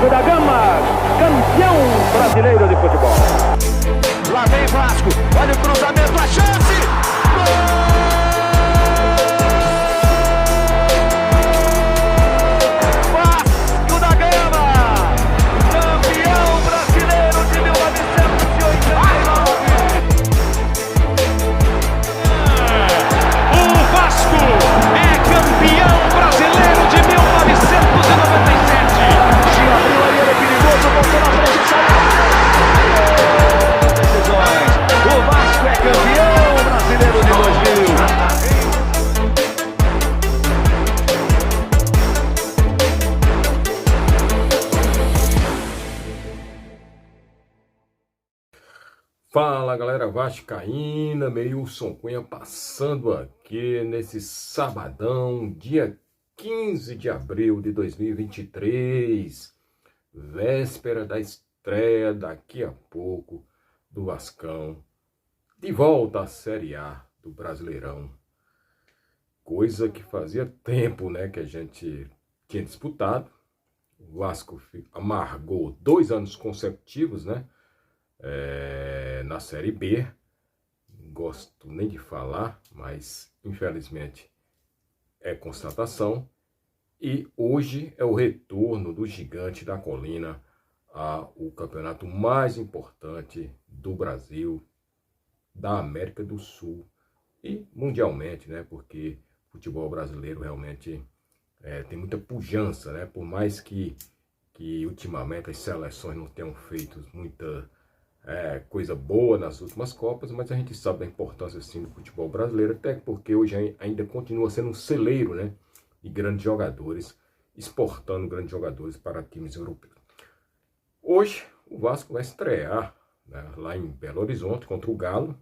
Vasco da Gama, campeão brasileiro de futebol. Lá vem Vasco, olha o cruzamento, a chance! Gol! Vasco da Gama, campeão brasileiro de 1989. O Vasco é campeão brasileiro de 1997. Se abriu aí, ele é perigoso, voltou na frente, decisões. O Vasco é campeão brasileiro de 2000. Fala galera vascaína, Meilson Cunha passando aqui nesse sabadão, dia 15 de abril de 2023, véspera da estreia daqui a pouco do Vascão, de volta à Série A do Brasileirão, coisa que fazia tempo, né, que a gente tinha disputado. O Vasco amargou 2 anos consecutivos, né, na Série B, não gosto nem de falar, mas infelizmente é constatação, e hoje é o retorno do Gigante da Colina ao campeonato mais importante do Brasil, da América do Sul e mundialmente, né, porque o futebol brasileiro realmente tem muita pujança, né, por mais que ultimamente as seleções não tenham feito muita coisa boa nas últimas Copas, mas a gente sabe da importância sim do futebol brasileiro, até porque hoje ainda continua sendo um celeiro, né, de grandes jogadores, exportando grandes jogadores para times europeus. Hoje o Vasco vai estrear, né, lá em Belo Horizonte contra o Galo,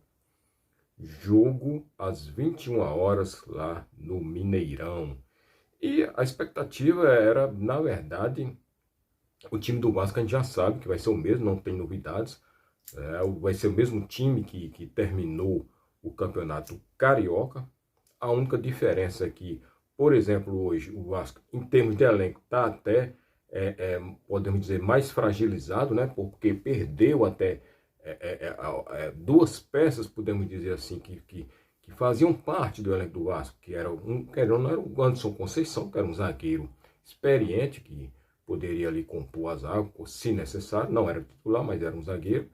jogo às 21 horas lá no Mineirão. E a expectativa era, na verdade, o time do Vasco a gente já sabe que vai ser o mesmo, não tem novidades. Vai ser o mesmo time que terminou o campeonato carioca. A única diferença é que, por exemplo, hoje o Vasco, em termos de elenco, está até, podemos dizer, mais fragilizado, né? Porque perdeu até 2 peças, podemos dizer assim, que faziam parte do elenco do Vasco, que era o Anderson Conceição, que era um zagueiro experiente, que poderia ali compor a zaga, se necessário, não era titular, mas era um zagueiro.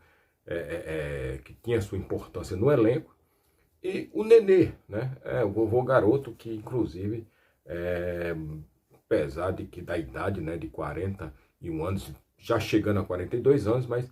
Que tinha sua importância no elenco, e o Nenê, né, o vovô garoto, que inclusive, apesar da idade, né, de 41 anos, já chegando a 42 anos, mas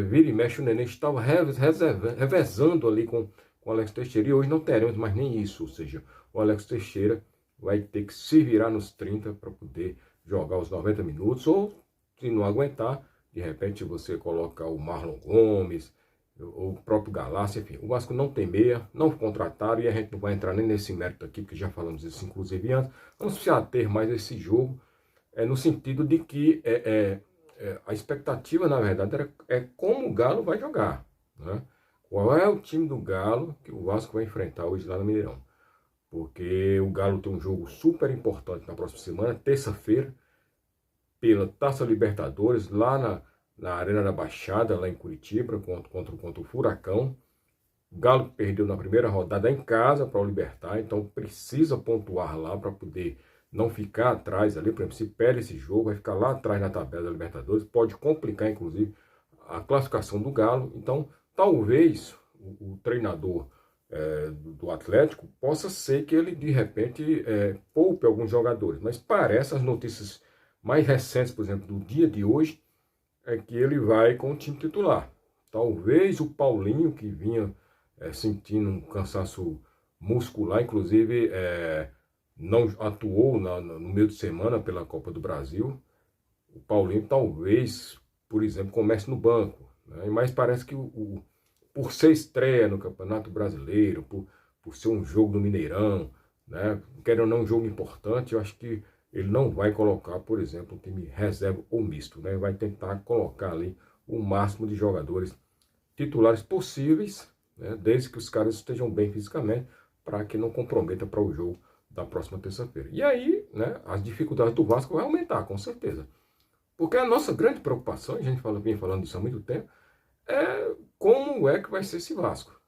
vira e mexe o Nenê estava revezando ali com o Alex Teixeira, e hoje não teremos mais nem isso, ou seja, o Alex Teixeira vai ter que se virar nos 30 para poder jogar os 90 minutos, ou se não aguentar, de repente você coloca o Marlon Gomes, o próprio Galácio, enfim. O Vasco não tem meia, não contrataram, e a gente não vai entrar nem nesse mérito aqui, porque já falamos isso inclusive antes. Vamos se ater mais a esse jogo, no sentido de que a expectativa, na verdade, é como o Galo vai jogar, né? Qual é o time do Galo que o Vasco vai enfrentar hoje lá no Mineirão? Porque o Galo tem um jogo super importante na próxima semana, terça-feira, pela Taça Libertadores, lá na Arena da Baixada, lá em Curitiba, contra o Furacão. O Galo perdeu na primeira rodada em casa para o Libertad, então precisa pontuar lá para poder não ficar atrás ali. Por exemplo, se perde esse jogo, vai ficar lá atrás na tabela da Libertadores, pode complicar, inclusive, a classificação do Galo. Então, talvez o treinador do Atlético possa ser que ele, de repente, poupe alguns jogadores, mas parece, as notícias mais recentes, por exemplo, do dia de hoje, é que ele vai com o time titular. Talvez o Paulinho, que vinha sentindo um cansaço muscular, inclusive não atuou no meio de semana pela Copa do Brasil. O Paulinho talvez, por exemplo, comece no banco, né? Mas parece que por ser estreia no Campeonato Brasileiro, por ser um jogo do Mineirão, né? Querendo ou não, um jogo importante, eu acho que ele não vai colocar, por exemplo, um time reserva ou misto, né? Vai tentar colocar ali o máximo de jogadores titulares possíveis, né? Desde que os caras estejam bem fisicamente, para que não comprometa para o jogo da próxima terça-feira. E aí, né, as dificuldades do Vasco vai aumentar, com certeza. Porque a nossa grande preocupação, a gente vem falando disso há muito tempo, é como é que vai ser esse Vasco.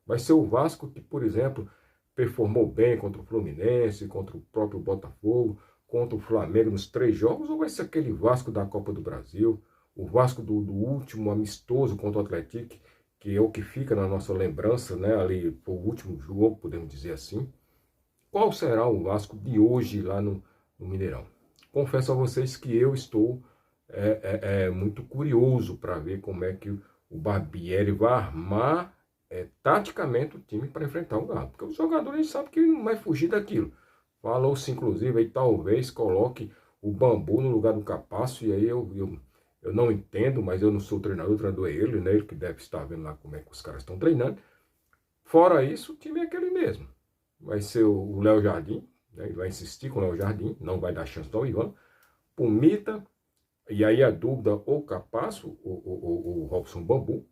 Vai ser o Vasco que, por exemplo, performou bem contra o Fluminense, contra o próprio Botafogo, contra o Flamengo nos 3 jogos, ou vai ser aquele Vasco da Copa do Brasil, o Vasco do último amistoso contra o Atlético, que é o que fica na nossa lembrança, né? Ali foi o último jogo, podemos dizer assim. Qual será o Vasco de hoje lá no Mineirão? Confesso a vocês que eu estou muito curioso para ver como é que o Barbieri vai armar taticamente o time para enfrentar o Galo. Porque os jogadores sabem que ele não vai fugir daquilo. Falou-se, inclusive, aí talvez coloque o Bambu no lugar do Capasso, e aí eu não entendo, mas eu não sou treinador, o treinador é ele, né? Ele que deve estar vendo lá como é que os caras estão treinando. Fora isso, o time é aquele mesmo. Vai ser o Léo Jardim, né? Ele vai insistir com o Léo Jardim, não vai dar chance ao Ivan. Pumita, e aí a dúvida, ou Capasso, ou o Robson Bambu,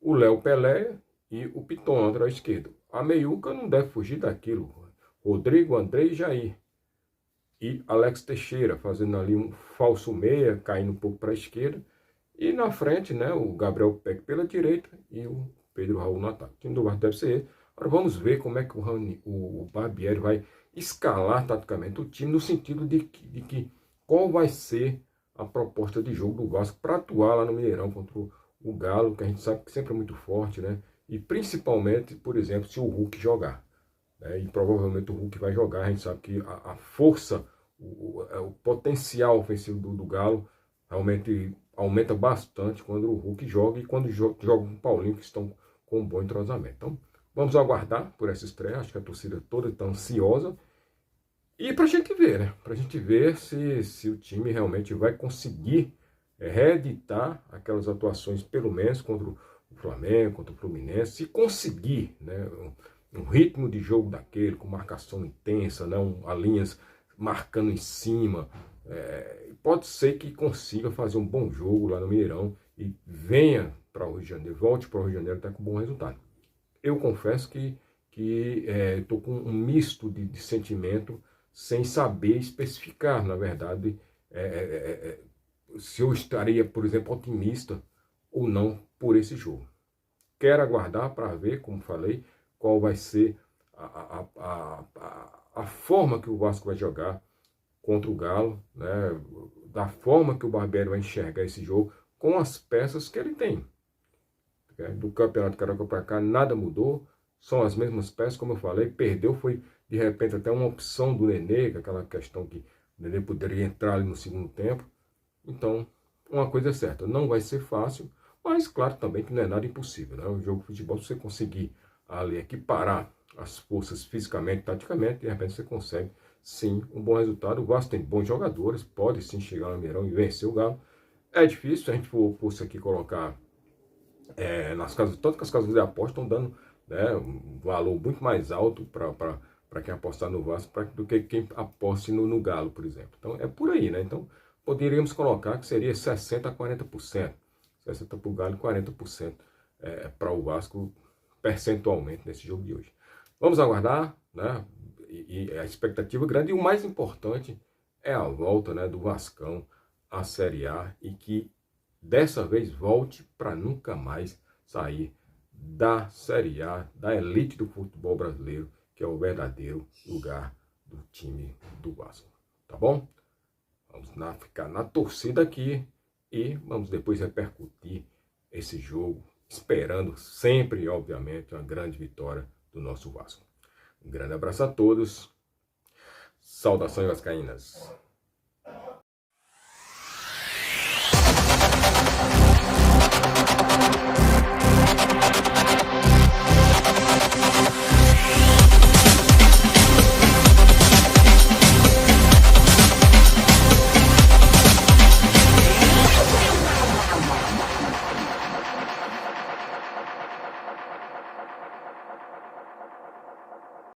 o Léo Pelé e o Piton, lateral esquerdo. A meiuca não deve fugir daquilo. Rodrigo, André e Jair. E Alex Teixeira, fazendo ali um falso meia, caindo um pouco para a esquerda. E na frente, né, o Gabriel Peck pela direita e o Pedro Raul no ataque. O time do Vasco deve ser esse. Agora vamos ver como é que o Barbieri vai escalar taticamente o time, no sentido de que qual vai ser a proposta de jogo do Vasco para atuar lá no Mineirão contra o Galo, que a gente sabe que sempre é muito forte, né? E principalmente, por exemplo, se o Hulk jogar. E provavelmente o Hulk vai jogar. A gente sabe que a força, o potencial ofensivo do Galo realmente aumenta bastante quando o Hulk joga e quando joga com o Paulinho, que estão com um bom entrosamento. Então, vamos aguardar por essa estreia. Acho que a torcida toda está ansiosa. E para a gente ver, né? Para a gente ver se o time realmente vai conseguir reeditar aquelas atuações, pelo menos contra o Flamengo, contra o Fluminense, se conseguir, né? Um ritmo de jogo daquele, com marcação intensa, não, a linhas marcando em cima. Pode ser que consiga fazer um bom jogo lá no Mineirão e venha para o Rio de Janeiro, volte para o Rio de Janeiro até com bom resultado. Eu confesso que estou com um misto de sentimento, sem saber especificar, na verdade, se eu estaria, por exemplo, otimista ou não por esse jogo. Quero aguardar para ver, como falei, qual vai ser a forma que o Vasco vai jogar contra o Galo, né? Da forma que o Barbieri vai enxergar esse jogo, com as peças que ele tem. Do Campeonato Carioca para cá, nada mudou, são as mesmas peças, como eu falei. Perdeu, foi de repente até uma opção do Nenê, aquela questão que o Nenê poderia entrar ali no segundo tempo. Então, uma coisa é certa, não vai ser fácil, mas claro também que não é nada impossível, né? O jogo de futebol, se você conseguir ali equiparar as forças fisicamente, taticamente, de repente você consegue sim um bom resultado. O Vasco tem bons jogadores, pode sim chegar no Mineirão e vencer o Galo. É difícil, se a gente fosse aqui colocar nas casas, tanto que as casas de aposta estão dando, né, um valor muito mais alto para quem apostar no Vasco do que quem aposte no Galo, por exemplo. Então é por aí, né? Então poderíamos colocar que seria 60% a 40%. 60% para o Galo e 40% para o Vasco, percentualmente, nesse jogo de hoje. Vamos aguardar, né? E a expectativa grande, e o mais importante é a volta, né, do Vascão à Série A, e que dessa vez volte para nunca mais sair da Série A, da elite do futebol brasileiro, que é o verdadeiro lugar do time do Vasco. Tá bom? Vamos ficar na torcida aqui e vamos depois repercutir esse jogo, esperando sempre, obviamente, uma grande vitória do nosso Vasco. Um grande abraço a todos. Saudações vascaínas.